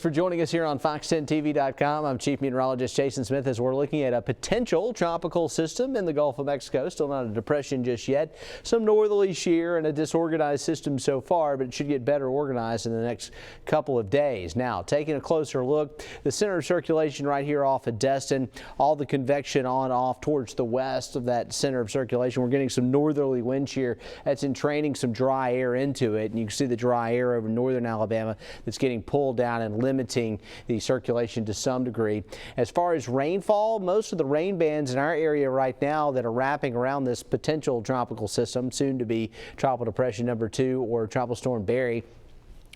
For joining us here on Fox10TV.com, I'm Chief Meteorologist Jason Smith as we're looking at a potential tropical system in the Gulf of Mexico. Still not a depression just yet. Some northerly shear and a disorganized system so far, but it should get better organized in the next couple of days. Now, taking a closer look, the center of circulation right here off of Destin, all the convection on off towards the west of that center of circulation. We're getting some northerly wind shear that's entraining some dry air into it, and you can see the dry air over northern Alabama that's getting pulled down and limiting the circulation to some degree. As far as rainfall, most of the rain bands in our area right now that are wrapping around this potential tropical system, soon to be Tropical Depression number 2 or Tropical Storm Barry,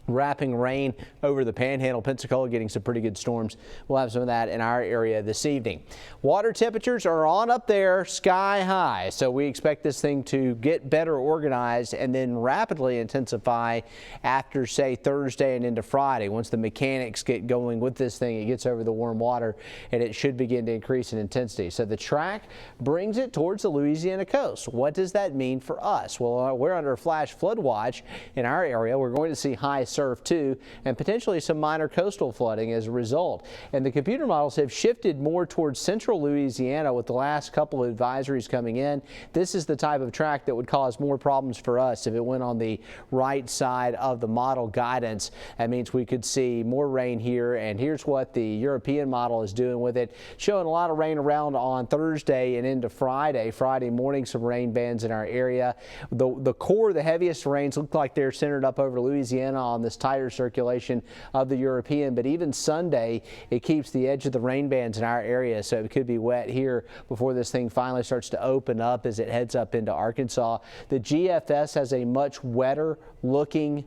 wrapping rain over the Panhandle, Pensacola, getting some pretty good storms. We'll have some of that in our area this evening. Water temperatures are on up there sky high, so we expect this thing to get better organized and then rapidly intensify after, say, Thursday and into Friday. Once the mechanics get going with this thing, it gets over the warm water and it should begin to increase in intensity. So the track brings it towards the Louisiana coast. What does that mean for us? Well, we're under a flash flood watch in our area. We're going to see high surf too, and potentially some minor coastal flooding as a result. And the computer models have shifted more towards central Louisiana with the last couple of advisories coming in. This is the type of track that would cause more problems for us if it went on the right side of the model guidance. That means we could see more rain here, and here's what the European model is doing with it. Showing a lot of rain around on Thursday and into Friday. Friday morning, some rain bands in our area. The core, the heaviest rains look like they're centered up over Louisiana on this tighter circulation of the European, but even Sunday it keeps the edge of the rain bands in our area, so it could be wet here before this thing finally starts to open up as it heads up into Arkansas. The GFS has a much wetter looking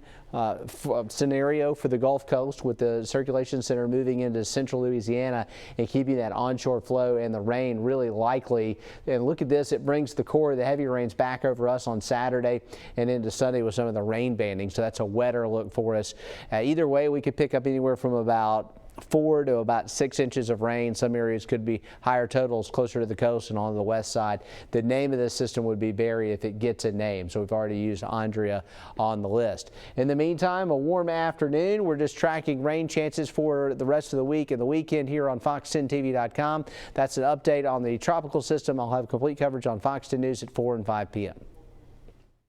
scenario for the Gulf Coast, with the circulation center moving into central Louisiana and keeping that onshore flow and the rain really likely. And look at this, it brings the core of the heavy rains back over us on Saturday and into Sunday with some of the rain banding, so that's a wetter look for us. Either way, we could pick up anywhere from about 4 to about 6 inches of rain. Some areas could be higher totals closer to the coast and on the west side. The name of this system would be Barry if it gets a name, so we've already used Andrea on the list. In the meantime, a warm afternoon. We're just tracking rain chances for the rest of the week and the weekend here on Fox10TV.com. That's an update on the tropical system. I'll have complete coverage on Fox 10 News at 4 and 5 p.m.